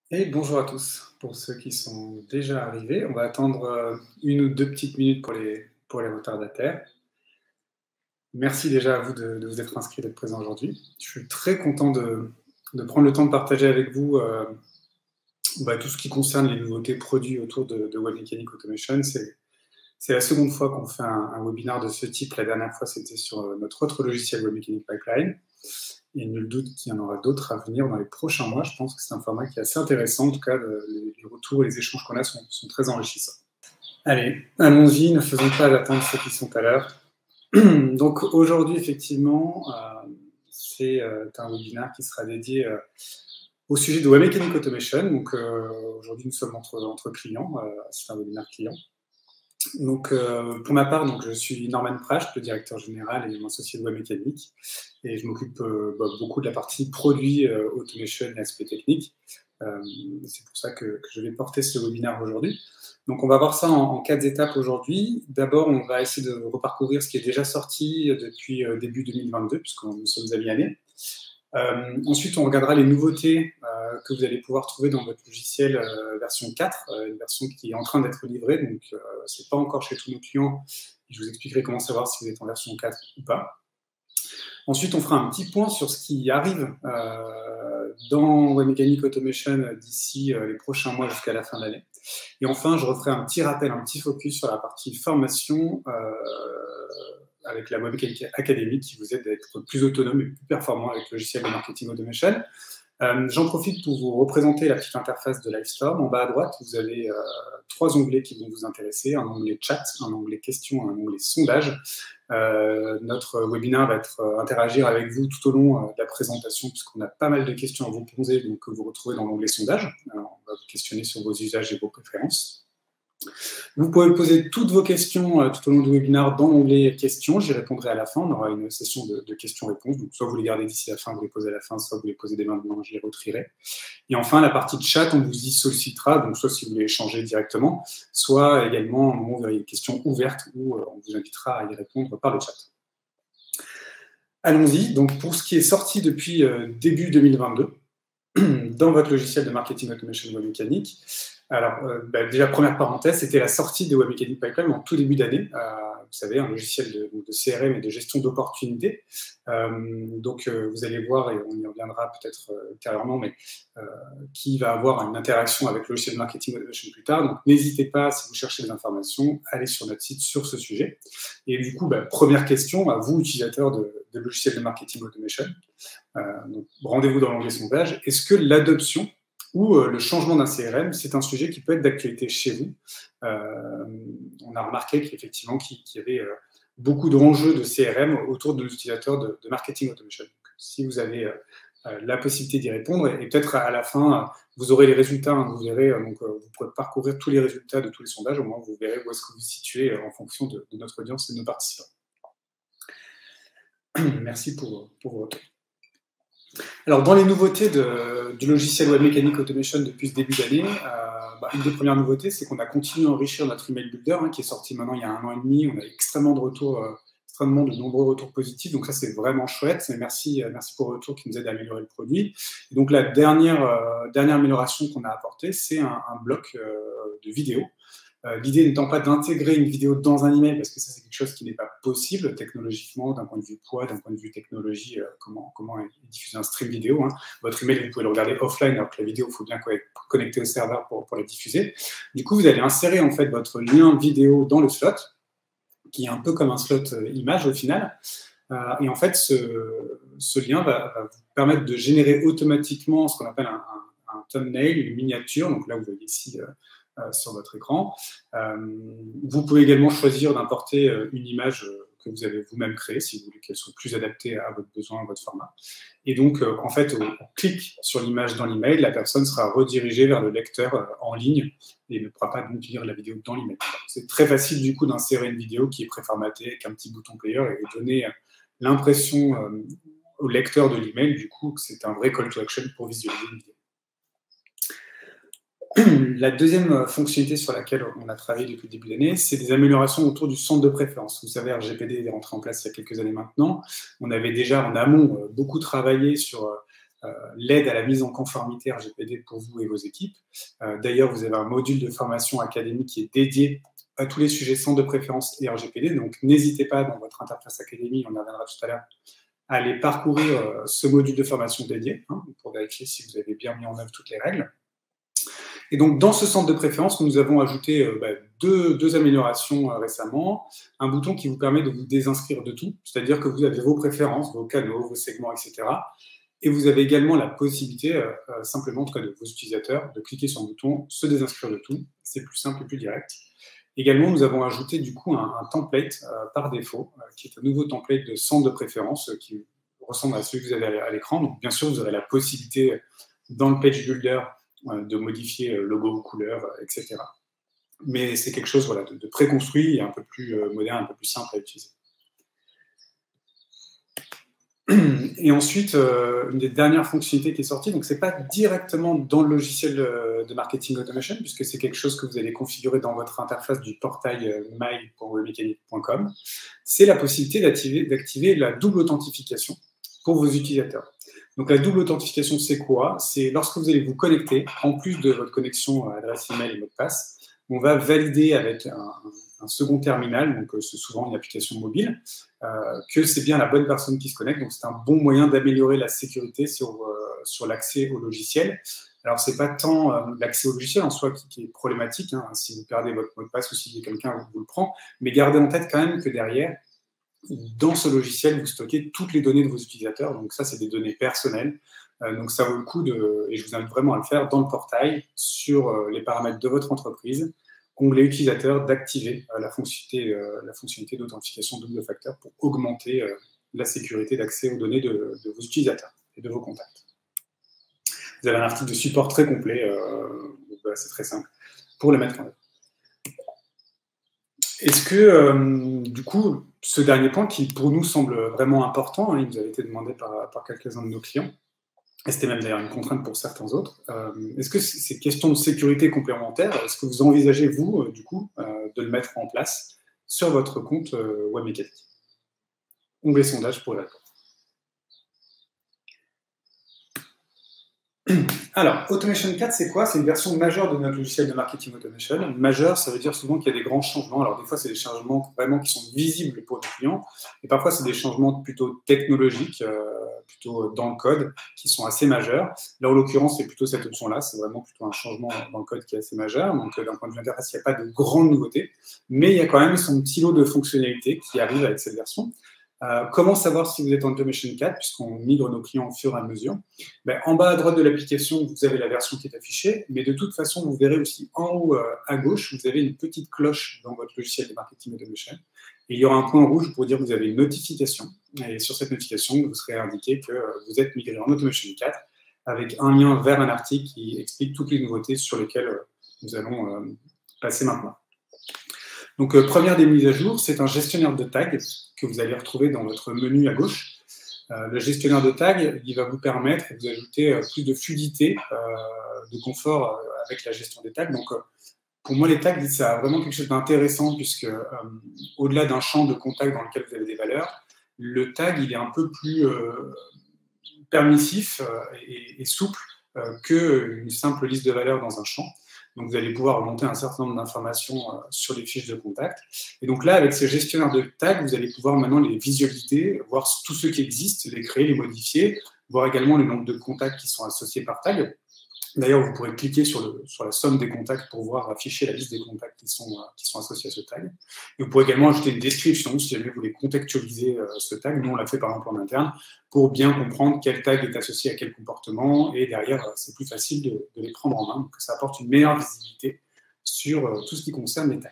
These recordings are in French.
Et bonjour à tous. Pour ceux qui sont déjà arrivés, on va attendre 1 ou 2 petites minutes pour les retardataires. Merci déjà à vous de vous être inscrits, d'être présents aujourd'hui. Je suis très content de prendre le temps de partager avec vous tout ce qui concerne les nouveautés produits autour de Web Mechanic Automation. C'est la seconde fois qu'on fait un webinaire de ce type. La dernière fois, c'était sur notre autre logiciel Web Mechanic Pipeline. Et nul doute qu'il y en aura d'autres à venir dans les prochains mois. Je pense que c'est un format qui est assez intéressant. En tout cas, les retours et les échanges qu'on a sont très enrichissants. Allez, allons-y, ne faisons pas attendre ceux qui sont à l'heure. Donc aujourd'hui, effectivement, c'est un webinaire qui sera dédié au sujet de Web Mechanic Automation. Donc aujourd'hui, nous sommes entre clients. C'est un webinaire client. Donc, pour ma part, je suis Norman Pracht, le directeur général et mon associé de Web Mécanique, et je m'occupe beaucoup de la partie produit, automation et aspect technique. C'est pour ça que je vais porter ce webinaire aujourd'hui. Donc, on va voir ça en 4 étapes aujourd'hui. D'abord, on va essayer de reparcourir ce qui est déjà sorti depuis début 2022, puisque nous sommes à mi-année. Ensuite, on regardera les nouveautés que vous allez pouvoir trouver dans votre logiciel version 4, une version qui est en train d'être livrée, donc ce n'est pas encore chez tous nos clients. Je vous expliquerai comment savoir si vous êtes en version 4 ou pas. Ensuite, on fera un petit point sur ce qui arrive dans Web Mechanic Automation d'ici les prochains mois jusqu'à la fin de l'année. Et enfin, je referai un petit rappel, un petit focus sur la partie formation avec la Web Mechanic Academy qui vous aide à être plus autonome et plus performant avec le logiciel de marketing automation. J'en profite pour vous représenter la petite interface de Livestorm. En bas à droite, vous avez 3 onglets qui vont vous intéresser, un onglet chat, un onglet questions, un onglet sondage. Notre webinaire va interagir avec vous tout au long de la présentation, puisqu'on a pas mal de questions à vous poser, donc que vous retrouvez dans l'onglet sondage. Alors, on va vous questionner sur vos usages et vos préférences. Vous pouvez poser toutes vos questions tout au long du webinaire dans l'onglet questions. J'y répondrai à la fin. On aura une session de questions-réponses. Donc, soit vous les gardez d'ici la fin, vous les posez à la fin, soit vous les posez dès maintenant, je les retrierai. Et enfin, la partie de chat, on vous y sollicitera. Donc, soit si vous voulez échanger directement, soit également au moment où vous avez des questions ouvertes où on vous invitera à y répondre par le chat. Allons-y. Donc, pour ce qui est sorti depuis début 2022, dans votre logiciel de marketing automation Web Mechanic. Alors, déjà, première parenthèse, c'était la sortie de Web Mechanic Pipeline en tout début d'année. Vous savez, un logiciel de CRM et de gestion d'opportunités. Vous allez voir, et on y reviendra peut-être ultérieurement, mais qui va avoir une interaction avec le logiciel de marketing automation plus tard. Donc, n'hésitez pas, si vous cherchez des informations, allez sur notre site sur ce sujet. Et du coup, première question à vous, utilisateurs de logiciels de marketing automation. Rendez-vous dans l'onglet sondage. Est-ce que l'adoption ou le changement d'un CRM, c'est un sujet qui peut être d'actualité chez vous? On a remarqué qu'effectivement, qu'il y avait beaucoup d'enjeux de CRM autour de nos utilisateurs de marketing automation. Donc, si vous avez la possibilité d'y répondre, et peut-être à la fin, vous aurez les résultats, vous verrez, vous pourrez parcourir tous les résultats de tous les sondages, au moins vous verrez où est-ce que vous vous situez en fonction de notre audience et de nos participants. Merci pour votre. Alors, dans les nouveautés du logiciel Web Mechanic Automation depuis ce début d'année, une des premières nouveautés, c'est qu'on a continué à enrichir notre email builder, qui est sorti maintenant il y a 1 an et demi. On a extrêmement de nombreux retours positifs, donc ça c'est vraiment chouette. Merci pour le retour qui nous aide à améliorer le produit. Et donc la dernière amélioration qu'on a apportée, c'est un bloc de vidéo. L'idée n'étant pas d'intégrer une vidéo dans un email, parce que ça c'est quelque chose qui n'est pas possible technologiquement, d'un point de vue poids, d'un point de vue technologie, comment est diffusé un stream vidéo. Votre email, vous pouvez le regarder offline, alors que la vidéo, il faut bien être connecté au serveur pour la diffuser. Du coup, vous allez insérer en fait votre lien vidéo dans le slot, qui est un peu comme un slot image au final. Et en fait, ce lien va vous permettre de générer automatiquement ce qu'on appelle un thumbnail, une miniature. Donc là, vous voyez ici sur votre écran. Vous pouvez également choisir d'importer une image que vous avez vous-même créée, si vous voulez qu'elle soit plus adaptée à votre besoin, à votre format. Et donc, en fait, on clique sur l'image dans l'email, la personne sera redirigée vers le lecteur en ligne et ne pourra pas donc lire la vidéo dans l'email. C'est très facile, du coup, d'insérer une vidéo qui est préformatée avec un petit bouton player et donner l'impression au lecteur de l'email, du coup, que c'est un vrai call to action pour visualiser une vidéo. La deuxième fonctionnalité sur laquelle on a travaillé depuis le début de l'année, c'est des améliorations autour du centre de préférence. Vous savez, RGPD est rentré en place il y a quelques années maintenant. On avait déjà en amont beaucoup travaillé sur l'aide à la mise en conformité RGPD pour vous et vos équipes. D'ailleurs, vous avez un module de formation académique qui est dédié à tous les sujets centres de préférence et RGPD. Donc, n'hésitez pas dans votre interface académie, on en reviendra tout à l'heure, à aller parcourir ce module de formation dédié pour vérifier si vous avez bien mis en œuvre toutes les règles. Et donc, dans ce centre de préférence, nous avons ajouté deux améliorations récemment. Un bouton qui vous permet de vous désinscrire de tout, c'est-à-dire que vous avez vos préférences, vos canaux, vos segments, etc. Et vous avez également la possibilité, simplement, en tout cas de vos utilisateurs, de cliquer sur le bouton « Se désinscrire de tout ». C'est plus simple et plus direct. Également, nous avons ajouté du coup un template par défaut, qui est un nouveau template de centre de préférence qui ressemble à celui que vous avez à l'écran. Donc, bien sûr, vous aurez la possibilité, dans le page builder, de modifier logo, couleur, etc. Mais c'est quelque chose voilà, de préconstruit et un peu plus moderne, un peu plus simple à utiliser. Et ensuite, une des dernières fonctionnalités qui est sortie, donc ce n'est pas directement dans le logiciel de marketing automation, puisque c'est quelque chose que vous allez configurer dans votre interface du portail my.webmecanik.com, c'est la possibilité d'activer la double authentification pour vos utilisateurs. Donc la double authentification, c'est quoi? C'est lorsque vous allez vous connecter, en plus de votre connexion adresse email et mot de passe, on va valider avec un second terminal, donc c'est souvent une application mobile, que c'est bien la bonne personne qui se connecte. Donc c'est un bon moyen d'améliorer la sécurité sur l'accès au logiciel. Alors c'est pas tant l'accès au logiciel en soi qui est problématique, si vous perdez votre mot de passe ou si quelqu'un vous le prend, mais gardez en tête quand même que derrière, dans ce logiciel, vous stockez toutes les données de vos utilisateurs. Donc ça, c'est des données personnelles. Donc ça vaut le coup, et je vous invite vraiment à le faire, dans le portail, sur les paramètres de votre entreprise, onglet utilisateur, d'activer la fonctionnalité d'authentification double facteur pour augmenter la sécurité d'accès aux données de vos utilisateurs et de vos contacts. Vous avez un article de support très complet, c'est très simple, pour le mettre en œuvre. Est-ce que, du coup, ce dernier point qui, pour nous, semble vraiment important, il nous avait été demandé par quelques-uns de nos clients, et c'était même d'ailleurs une contrainte pour certains autres, est-ce que ces questions de sécurité complémentaire, est-ce que vous envisagez, vous, du coup, de le mettre en place sur votre compte Webmecanik? Onglet sondage pour la réponse. Alors, Automation 4, c'est quoi? C'est une version majeure de notre logiciel de marketing automation. Majeure, ça veut dire souvent qu'il y a des grands changements. Alors, des fois, c'est des changements vraiment qui sont visibles pour les clients. Et parfois, c'est des changements plutôt technologiques, plutôt dans le code, qui sont assez majeurs. Là, en l'occurrence, c'est plutôt cette option-là. C'est vraiment plutôt un changement dans le code qui est assez majeur. Donc, d'un point de vue interface, il n'y a pas de grandes nouveautés. Mais il y a quand même son petit lot de fonctionnalités qui arrive avec cette version. Comment savoir si vous êtes en Automation 4, puisqu'on migre nos clients au fur et à mesure? En bas à droite de l'application, vous avez la version qui est affichée, mais de toute façon, vous verrez aussi en haut à gauche, vous avez une petite cloche dans votre logiciel de marketing automation. Et il y aura un point rouge pour dire que vous avez une notification. Et sur cette notification, vous serez indiqué que vous êtes migré en Automation 4, avec un lien vers un article qui explique toutes les nouveautés sur lesquelles nous allons passer maintenant. Donc, première des mises à jour, c'est un gestionnaire de tags que vous allez retrouver dans votre menu à gauche. Le gestionnaire de tags, il va vous permettre de vous ajouter plus de fluidité, de confort avec la gestion des tags. Donc, pour moi, les tags, ça a vraiment quelque chose d'intéressant puisque, au-delà d'un champ de contact dans lequel vous avez des valeurs, le tag, il est un peu plus permissif et souple qu'une simple liste de valeurs dans un champ. Donc, vous allez pouvoir remonter un certain nombre d'informations sur les fiches de contact. Et donc là, avec ce gestionnaire de tags, vous allez pouvoir maintenant les visualiser, voir tous ceux qui existent, les créer, les modifier, voir également le nombre de contacts qui sont associés par tag. D'ailleurs, vous pourrez cliquer sur la somme des contacts pour voir afficher la liste des contacts qui sont associés à ce tag. Et vous pourrez également ajouter une description si jamais vous voulez contextualiser ce tag. Nous, on l'a fait par exemple en interne pour bien comprendre quel tag est associé à quel comportement. Et derrière, c'est plus facile de les prendre en main. Donc, ça apporte une meilleure visibilité sur tout ce qui concerne les tags.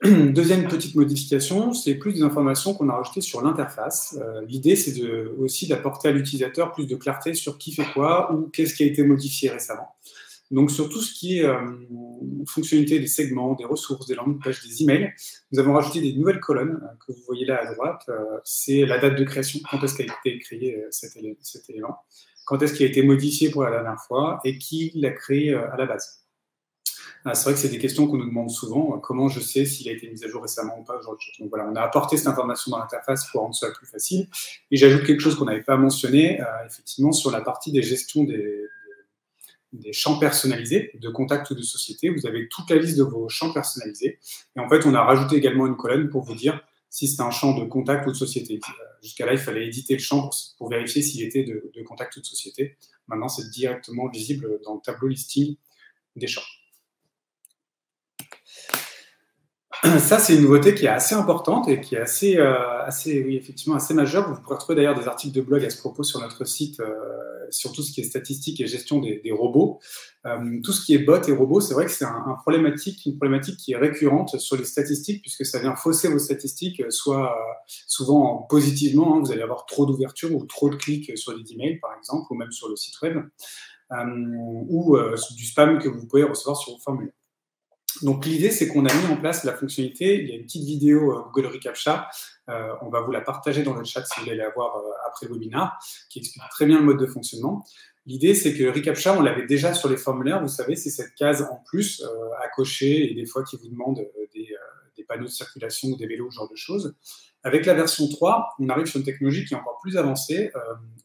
Deuxième petite modification, c'est plus des informations qu'on a rajoutées sur l'interface. L'idée, c'est aussi d'apporter à l'utilisateur plus de clarté sur qui fait quoi ou qu'est-ce qui a été modifié récemment. Donc, sur tout ce qui est fonctionnalité des segments, des ressources, des landing pages, des emails, nous avons rajouté des nouvelles colonnes que vous voyez là à droite. C'est la date de création, quand est-ce qu'a été créé cet élément, quand est-ce qu'il a été modifié pour la dernière fois et qui l'a créé à la base. C'est vrai que c'est des questions qu'on nous demande souvent. Comment je sais s'il a été mis à jour récemment ou pas? Donc voilà, on a apporté cette information dans l'interface pour rendre cela plus facile. Et j'ajoute quelque chose qu'on n'avait pas mentionné, effectivement, sur la partie des gestions des champs personnalisés, de contact ou de société. Vous avez toute la liste de vos champs personnalisés. Et en fait, on a rajouté également une colonne pour vous dire si c'est un champ de contact ou de société. Jusqu'à là, il fallait éditer le champ pour vérifier s'il était de contact ou de société. Maintenant, c'est directement visible dans le tableau listing des champs. Ça, c'est une nouveauté qui est assez importante et qui est effectivement assez majeure. Vous pourrez retrouver d'ailleurs des articles de blog à ce propos sur notre site, sur tout ce qui est statistique et gestion des robots. Tout ce qui est bots et robots, c'est vrai que c'est une problématique qui est récurrente sur les statistiques, puisque ça vient fausser vos statistiques, soit souvent positivement, hein, vous allez avoir trop d'ouverture ou trop de clics sur des emails, par exemple, ou même sur le site web, ou du spam que vous pouvez recevoir sur vos formulaires. Donc l'idée, c'est qu'on a mis en place la fonctionnalité. Il y a une petite vidéo Google reCAPTCHA. On va vous la partager dans le chat si vous voulez la voir après le webinaire, qui explique très bien le mode de fonctionnement. L'idée, c'est que reCAPTCHA, on l'avait déjà sur les formulaires. Vous savez, c'est cette case en plus à cocher et des fois qui vous demande des panneaux de circulation ou des vélos, ce genre de choses. Avec la version 3, on arrive sur une technologie qui est encore plus avancée.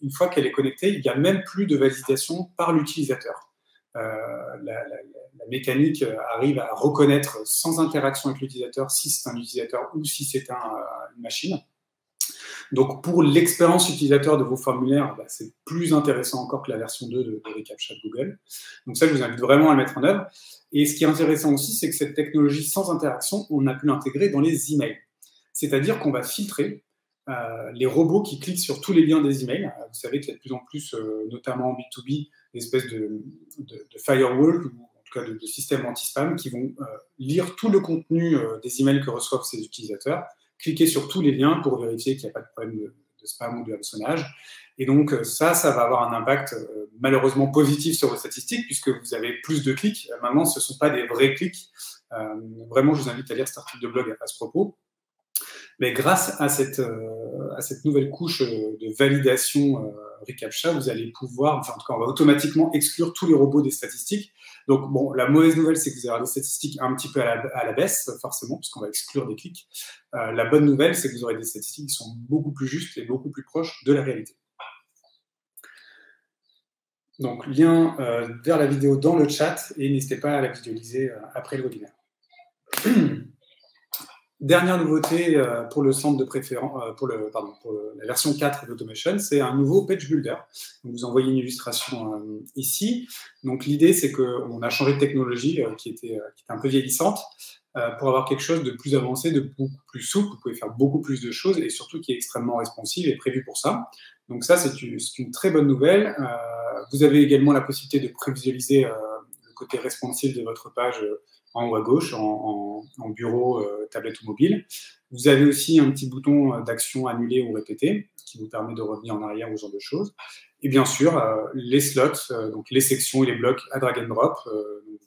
Une fois qu'elle est connectée, il n'y a même plus de validation par l'utilisateur. La mécanique arrive à reconnaître sans interaction avec l'utilisateur si c'est un utilisateur ou si c'est une machine. Donc, pour l'expérience utilisateur de vos formulaires, c'est plus intéressant encore que la version 2 de reCAPTCHA de Google. Donc ça, je vous invite vraiment à le mettre en œuvre. Et ce qui est intéressant aussi, c'est que cette technologie sans interaction, on a pu l'intégrer dans les emails. C'est-à-dire qu'on va filtrer les robots qui cliquent sur tous les liens des emails. Vous savez qu'il y a de plus en plus, notamment en B2B, des espèces de firewall, ou en tout cas de systèmes anti-spam, qui vont lire tout le contenu des emails que reçoivent ces utilisateurs, cliquer sur tous les liens pour vérifier qu'il n'y a pas de problème de spam ou de hameçonnage. Et donc ça va avoir un impact malheureusement positif sur vos statistiques, puisque vous avez plus de clics. Maintenant, ce ne sont pas des vrais clics. Vraiment, je vous invite à lire cet article de blog à ce propos. Mais grâce à cette nouvelle couche de validation reCAPTCHA, vous allez pouvoir, enfin en tout cas, on va automatiquement exclure tous les robots des statistiques. Donc bon, la mauvaise nouvelle, c'est que vous allez avoir des statistiques un petit peu à la baisse, forcément, puisqu'on va exclure des clics. La bonne nouvelle, c'est que vous aurez des statistiques qui sont beaucoup plus justes et beaucoup plus proches de la réalité. Donc, lien vers la vidéo dans le chat et n'hésitez pas à la visualiser après le webinaire. Dernière nouveauté pour le centre de préférence, pour la version 4 d'Automation, c'est un nouveau page builder. Donc, vous envoyez une illustration ici. Donc l'idée, c'est qu'on a changé de technologie qui était un peu vieillissante pour avoir quelque chose de plus avancé, de beaucoup plus souple. Vous pouvez faire beaucoup plus de choses et surtout qui est extrêmement responsive et prévu pour ça. Donc ça, c'est une très bonne nouvelle. Vous avez également la possibilité de prévisualiser le côté responsive de votre page en haut à gauche, en bureau, tablette ou mobile. Vous avez aussi un petit bouton d'action annulée ou répétée qui vous permet de revenir en arrière ou ce genre de choses. Et bien sûr, les slots, donc les sections et les blocs à drag and drop.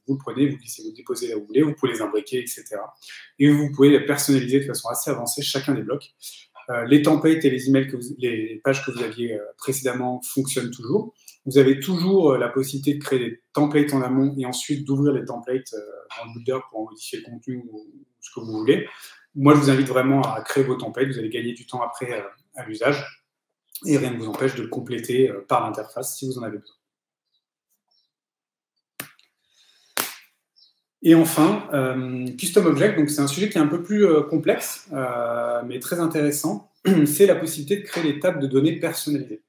Vous le prenez, vous glissez, vous le déposez là où vous voulez, vous pouvez les imbriquer, etc. Et vous pouvez les personnaliser de façon assez avancée chacun des blocs. Les templates et les emails les pages que vous aviez précédemment fonctionnent toujours. Vous avez toujours la possibilité de créer des templates en amont et ensuite d'ouvrir les templates dans le builder pour en modifier le contenu ou ce que vous voulez. Moi, je vous invite vraiment à créer vos templates. Vous allez gagner du temps après à l'usage et rien ne vous empêche de le compléter par l'interface si vous en avez besoin. Et enfin, Custom Object, donc c'est un sujet qui est un peu plus complexe, mais très intéressant. C'est la possibilité de créer des tables de données personnalisées.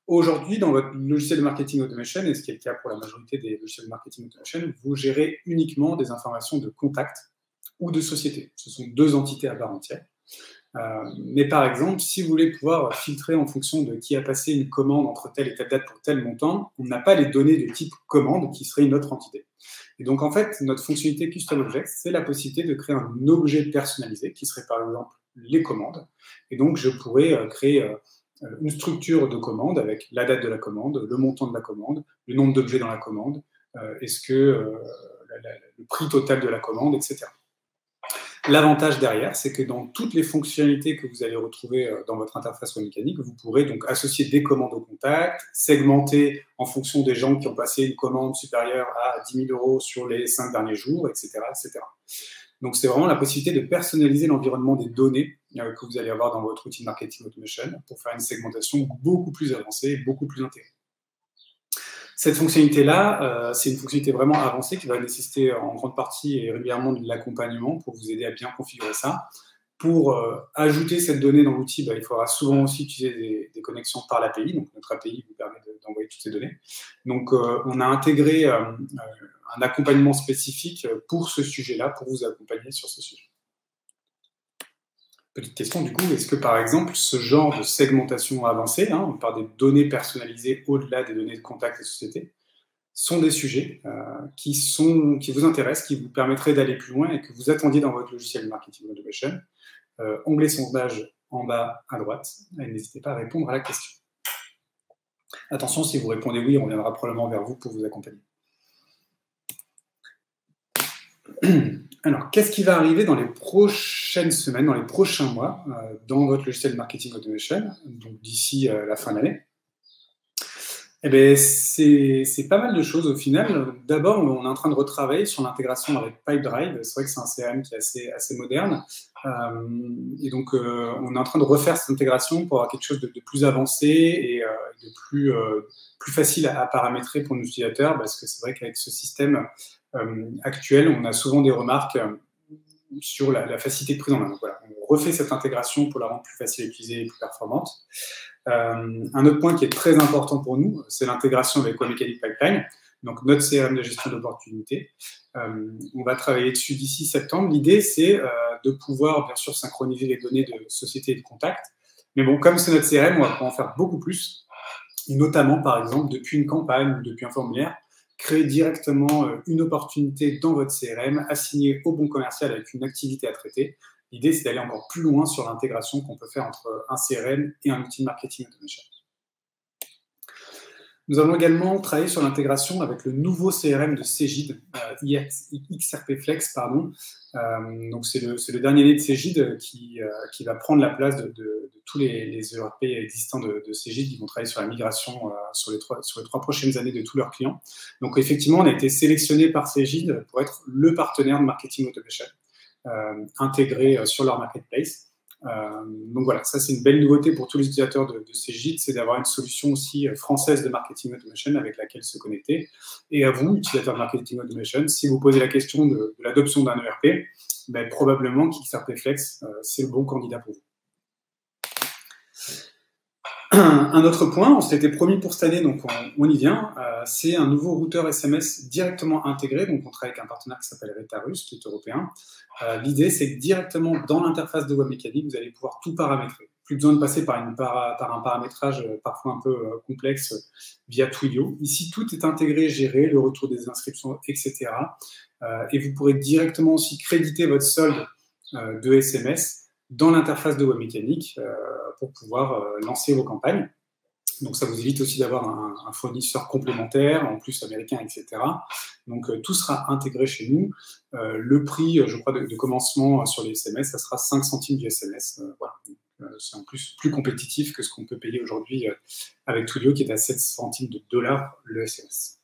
Aujourd'hui, dans votre logiciel de marketing automation, et ce qui est le cas pour la majorité des logiciels de marketing automation, vous gérez uniquement des informations de contact ou de société. Ce sont deux entités à part entière. Mais par exemple, si vous voulez pouvoir filtrer en fonction de qui a passé une commande entre telle et telle date pour tel montant, on n'a pas les données de type commande qui serait une autre entité. Et donc, en fait, notre fonctionnalité Custom Object, c'est la possibilité de créer un objet personnalisé qui serait par exemple les commandes. Et donc, je pourrais créer une structure de commande avec la date de la commande, le montant de la commande, le nombre d'objets dans la commande, le prix total de la commande, etc. L'avantage derrière, c'est que dans toutes les fonctionnalités que vous allez retrouver dans votre interface web mécanique, vous pourrez donc associer des commandes au contact, segmenter en fonction des gens qui ont passé une commande supérieure à 10 000 € sur les 5 derniers jours, etc., etc. Donc, c'est vraiment la possibilité de personnaliser l'environnement des données que vous allez avoir dans votre outil de marketing automation pour faire une segmentation beaucoup plus avancée, beaucoup plus intégrée. Cette fonctionnalité-là, c'est une fonctionnalité vraiment avancée qui va nécessiter en grande partie et régulièrement de l'accompagnement pour vous aider à bien configurer ça. Pour ajouter cette donnée dans l'outil, il faudra souvent aussi utiliser des connexions par l'API. Donc, notre API vous permet d'envoyer toutes ces données. Donc, on a intégré un accompagnement spécifique pour ce sujet-là, pour vous accompagner sur ce sujet. Petite question du coup, est-ce que par exemple ce genre de segmentation avancée, on parle des données personnalisées au-delà des données de contact des sociétés, sont des sujets qui vous intéressent, qui vous permettraient d'aller plus loin et que vous attendiez dans votre logiciel de marketing automation? Onglet sondage en bas à droite, et n'hésitez pas à répondre à la question. Attention, si vous répondez oui, on reviendra probablement vers vous pour vous accompagner. Alors, qu'est-ce qui va arriver dans les prochaines semaines, dans les prochains mois, dans votre logiciel de marketing automation, donc d'ici la fin de l'année? Eh bien, c'est pas mal de choses au final. D'abord, on est en train de retravailler sur l'intégration avec Pipedrive. C'est vrai que c'est un CRM qui est assez moderne. Et donc, on est en train de refaire cette intégration pour avoir quelque chose de plus avancé et de plus facile à paramétrer pour nos utilisateurs, parce que c'est vrai qu'avec ce système actuel, on a souvent des remarques sur la facilité de prise en main. Donc voilà, on refait cette intégration pour la rendre plus facile à utiliser et plus performante. Un autre point qui est très important pour nous, c'est l'intégration avec Webmecanic Pipeline, donc notre CRM de gestion d'opportunités. On va travailler dessus d'ici septembre. L'idée, c'est de pouvoir, bien sûr, synchroniser les données de société et de contact. Mais bon, comme c'est notre CRM, on va pouvoir en faire beaucoup plus, et notamment, par exemple, depuis une campagne ou depuis un formulaire, créer directement une opportunité dans votre CRM, assignée au bon commercial avec une activité à traiter. L'idée, c'est d'aller encore plus loin sur l'intégration qu'on peut faire entre un CRM et un outil de marketing automation. Nous allons également travailler sur l'intégration avec le nouveau CRM de Cegid, XRP Flex, pardon. Donc c'est le dernier né de Cegid qui va prendre la place de tous les ERP existants de Cegid qui vont travailler sur la migration sur les trois prochaines années de tous leurs clients. Donc effectivement, on a été sélectionné par Cegid pour être le partenaire de marketing automation intégré sur leur marketplace. Donc voilà, ça c'est une belle nouveauté pour tous les utilisateurs de Cegid, c'est d'avoir une solution aussi française de marketing automation avec laquelle se connecter. Et à vous, utilisateurs de marketing automation, si vous posez la question de l'adoption d'un ERP, probablement qu'XRP Flex, c'est le bon candidat pour vous. Un autre point, on s'était promis pour cette année, donc on y vient, c'est un nouveau routeur SMS directement intégré. Donc on travaille avec un partenaire qui s'appelle Retarus, qui est européen. L'idée, c'est que directement dans l'interface de Webmecanic, vous allez pouvoir tout paramétrer. Plus besoin de passer par un paramétrage parfois un peu complexe via Twilio. Ici, tout est intégré, géré, le retour des inscriptions, etc. Et vous pourrez directement aussi créditer votre solde de SMS dans l'interface de Webmecanic pour pouvoir lancer vos campagnes. Donc, ça vous évite aussi d'avoir un fournisseur complémentaire, en plus américain, etc. Donc, tout sera intégré chez nous. Le prix, je crois, de commencement sur les SMS, ça sera 5 centimes du SMS. Voilà. C'est en plus compétitif que ce qu'on peut payer aujourd'hui avec Twilio, qui est à 7 centimes de dollars le SMS.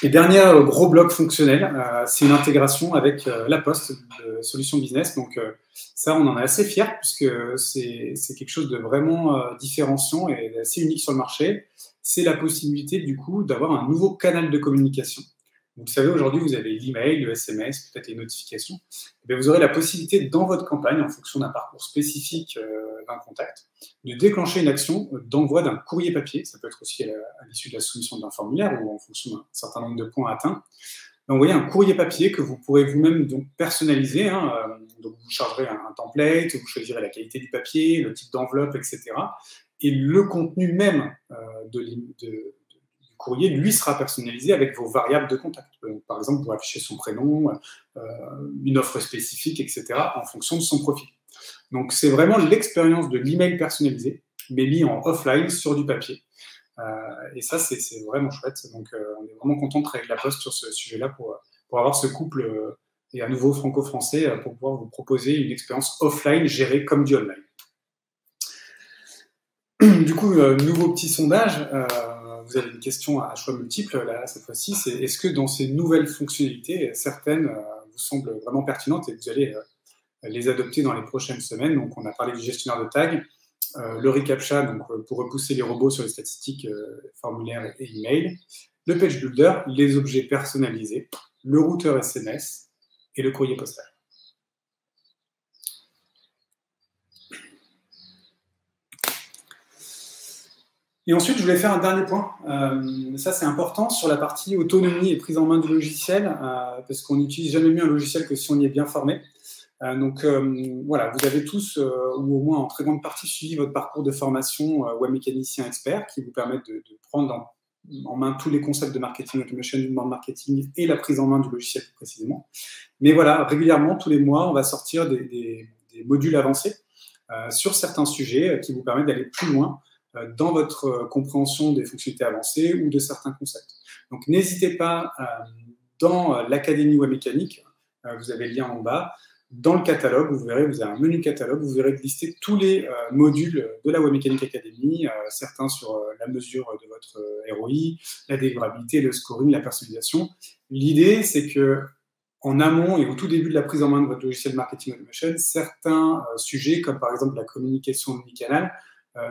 Et dernier gros bloc fonctionnel, c'est une intégration avec La Poste, de Solutions Business. Donc ça, on en est assez fiers puisque c'est quelque chose de vraiment différenciant et assez unique sur le marché. C'est la possibilité du coup d'avoir un nouveau canal de communication. Vous savez, aujourd'hui, vous avez l'email, le SMS, peut-être les notifications. Et bien, vous aurez la possibilité, dans votre campagne, en fonction d'un parcours spécifique d'un contact, de déclencher une action d'envoi d'un courrier papier. Ça peut être aussi à l'issue de la soumission d'un formulaire ou en fonction d'un certain nombre de points atteints. D'envoyer un courrier papier que vous pourrez vous-même donc personnaliser. Donc, vous chargerez un template, vous choisirez la qualité du papier, le type d'enveloppe, etc. Et le contenu même du courrier, lui, sera personnalisé avec vos variables de contact. Donc, par exemple, vous affichez son prénom, une offre spécifique, etc., en fonction de son profil. Donc, c'est vraiment l'expérience de l'email personnalisé, mais mis en offline sur du papier. Et ça, c'est vraiment chouette. Donc, on est vraiment content de travailler avec La Poste sur ce sujet-là pour avoir ce couple et à nouveau franco-français pour pouvoir vous proposer une expérience offline gérée comme du online. Du coup, nouveau petit sondage. Vous avez une question à choix multiples, là, cette fois-ci. C'est est-ce que dans ces nouvelles fonctionnalités, certaines vous semblent vraiment pertinentes et vous allez les adopter dans les prochaines semaines? Donc, on a parlé du gestionnaire de tags, le reCAPTCHA, donc, pour repousser les robots sur les statistiques, formulaires et email, le page builder, les objets personnalisés, le routeur SMS et le courrier postal. Et ensuite, je voulais faire un dernier point. Ça, c'est important sur la partie autonomie et prise en main du logiciel, parce qu'on n'utilise jamais mieux un logiciel que si on y est bien formé. Donc, voilà, vous avez tous, ou au moins en très grande partie, suivi votre parcours de formation web mécanicien expert, qui vous permettent de prendre en main tous les concepts de marketing automation, du marketing et la prise en main du logiciel plus précisément. Mais voilà, régulièrement, tous les mois, on va sortir des modules avancés sur certains sujets qui vous permettent d'aller plus loin dans votre compréhension des fonctionnalités avancées ou de certains concepts. Donc, n'hésitez pas, dans l'Académie Web Mécanique, vous avez le lien en bas, dans le catalogue, vous verrez, vous avez un menu catalogue, vous verrez lister tous les modules de la Web Mécanique Academy, certains sur la mesure de votre ROI, la délivrabilité, le scoring, la personnalisation. L'idée, c'est que en amont et au tout début de la prise en main de votre logiciel marketing automation, certains sujets, comme par exemple la communication omnicanal,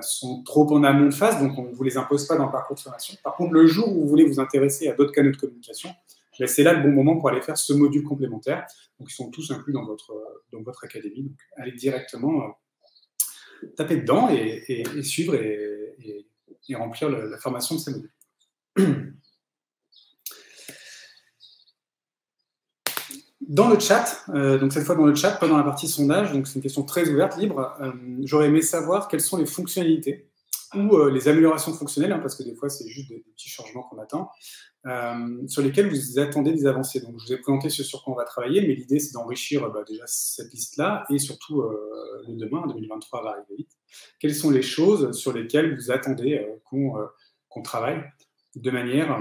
sont trop en amont de phase, donc on ne vous les impose pas dans le parcours de formation. Par contre, le jour où vous voulez vous intéresser à d'autres canaux de communication, ben c'est là le bon moment pour aller faire ce module complémentaire. Donc, ils sont tous inclus dans votre académie. Donc, allez directement taper dedans et suivre et remplir la formation de ces modules. Dans le chat, donc cette fois dans le chat, pas dans la partie sondage, donc c'est une question très ouverte, libre, j'aurais aimé savoir quelles sont les fonctionnalités ou les améliorations fonctionnelles, hein, parce que des fois c'est juste des petits changements qu'on attend, sur lesquels vous attendez des avancées. Donc je vous ai présenté ce sur quoi on va travailler, mais l'idée c'est d'enrichir déjà cette liste-là, et surtout le demain, 2023 va arriver vite. Quelles sont les choses sur lesquelles vous attendez qu'on travaille de manière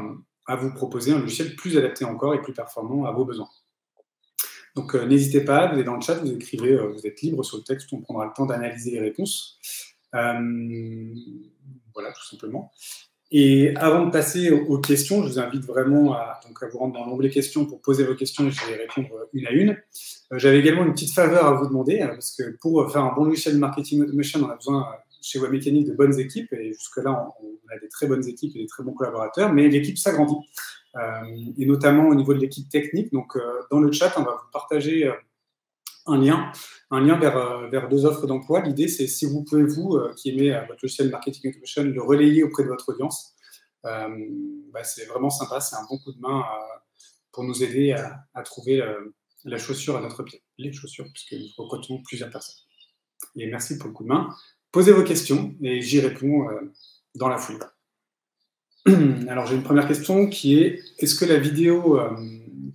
à vous proposer un logiciel plus adapté encore et plus performant à vos besoins. Donc, n'hésitez pas, vous êtes dans le chat, vous écrivez, vous êtes libre sur le texte, on prendra le temps d'analyser les réponses. Voilà, tout simplement. Et avant de passer aux questions, je vous invite vraiment à vous rendre dans l'onglet questions pour poser vos questions et je vais y répondre une à une. J'avais également une petite faveur à vous demander, parce que pour faire un bon logiciel de marketing automation, on a besoin, chez Web Mécanique, de bonnes équipes, et jusque-là, on a des très bonnes équipes et des très bons collaborateurs, mais l'équipe s'agrandit. Et notamment au niveau de l'équipe technique. Donc, dans le chat, on va vous partager un lien vers 2 offres d'emploi. L'idée, c'est si vous pouvez, vous, qui aimez votre logiciel marketing automation, le relayer auprès de votre audience. C'est vraiment sympa, c'est un bon coup de main pour nous aider à trouver la chaussure à notre pied. Les chaussures, puisque nous recrutons plusieurs personnes. Et merci pour le coup de main. Posez vos questions et j'y réponds dans la foulée. Alors, j'ai une première question qui est, est-ce que la vidéo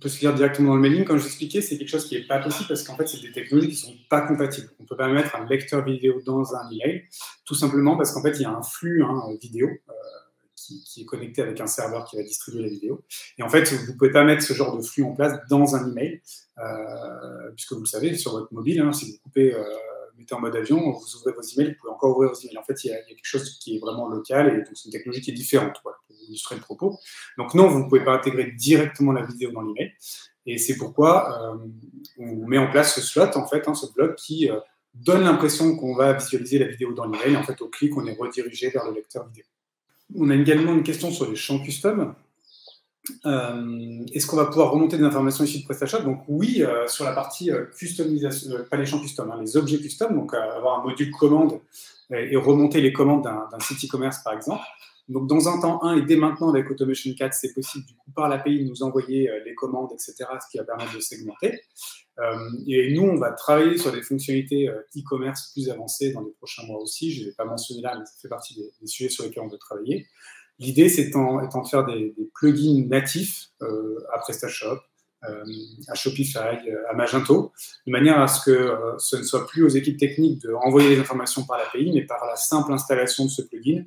peut se lire directement dans le mailing? Comme je vous expliquais, c'est quelque chose qui n'est pas possible parce qu'en fait, c'est des technologies qui ne sont pas compatibles. On ne peut pas mettre un lecteur vidéo dans un email, tout simplement parce qu'en fait, il y a un flux vidéo qui est connecté avec un serveur qui va distribuer la vidéo. Et en fait, vous ne pouvez pas mettre ce genre de flux en place dans un email, puisque vous le savez, sur votre mobile, si vous coupez... mettez en mode avion, vous ouvrez vos emails, vous pouvez encore ouvrir vos emails. En fait, il y a quelque chose qui est vraiment local et donc c'est une technologie qui est différente, voilà, pour illustrer le propos. Donc non, vous ne pouvez pas intégrer directement la vidéo dans l'email. Et c'est pourquoi on met en place ce slot, en fait, ce bloc qui donne l'impression qu'on va visualiser la vidéo dans l'email. En fait, au clic, on est redirigé vers le lecteur vidéo. On a également une question sur les champs custom. Est-ce qu'on va pouvoir remonter des informations issues de PrestaShop? Donc oui, sur la partie customisation, pas les champs custom, les objets custom, donc avoir un module commande et remonter les commandes d'un site e-commerce par exemple. Donc dans un temps 1 et dès maintenant avec Automation 4, c'est possible du coup par l'API de nous envoyer les commandes, etc., ce qui va permettre de segmenter. Et nous, on va travailler sur des fonctionnalités e-commerce plus avancées dans les prochains mois aussi. Je ne les ai pas mentionné là, mais ça fait partie des sujets sur lesquels on veut travailler. L'idée, c'est de faire des plugins natifs à PrestaShop, à Shopify, à Magento, de manière à ce que ce ne soit plus aux équipes techniques de renvoyer les informations par l'API, mais par la simple installation de ce plugin,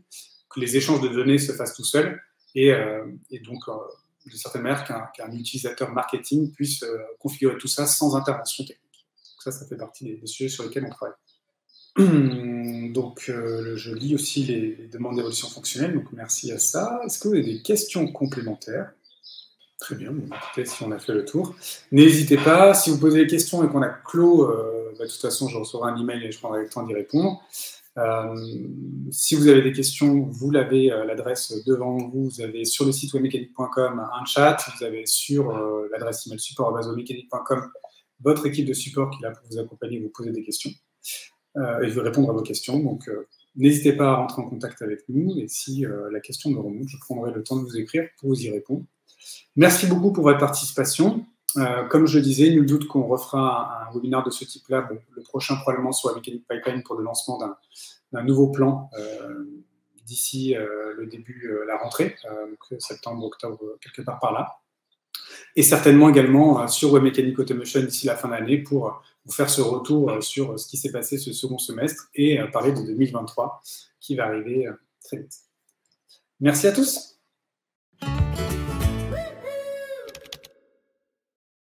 que les échanges de données se fassent tout seuls et donc de certaine manière qu'un utilisateur marketing puisse configurer tout ça sans intervention technique. Donc ça fait partie des sujets sur lesquels on travaille. Donc, je lis aussi les demandes d'évolution fonctionnelle, donc merci à ça. Est-ce que vous avez des questions complémentaires? Très bien, bon, écoutez, si on a fait le tour. N'hésitez pas, si vous posez des questions et qu'on a clos, de toute façon, je recevrai un email et je prendrai le temps d'y répondre. Si vous avez des questions, vous l'avez l'adresse devant vous. Vous avez sur le site webmechanic.com un chat. Vous avez sur l'adresse email support@webmechanic.com votre équipe de support qui est là pour vous accompagner et vous poser des questions. Et je vais répondre à vos questions. Donc, n'hésitez pas à rentrer en contact avec nous. Et si la question me remonte, je prendrai le temps de vous écrire pour vous y répondre. Merci beaucoup pour votre participation. Comme je le disais, nul doute qu'on refera un webinaire de ce type-là. Bon, le prochain probablement soit Mechanic Pipeline pour le lancement d'un nouveau plan d'ici le début, la rentrée, donc septembre, octobre, quelque part par là. Et certainement également sur Webmechanic Automation d'ici la fin de l'année pour vous faire ce retour sur ce qui s'est passé ce second semestre et parler de 2023 qui va arriver très vite. Merci à tous.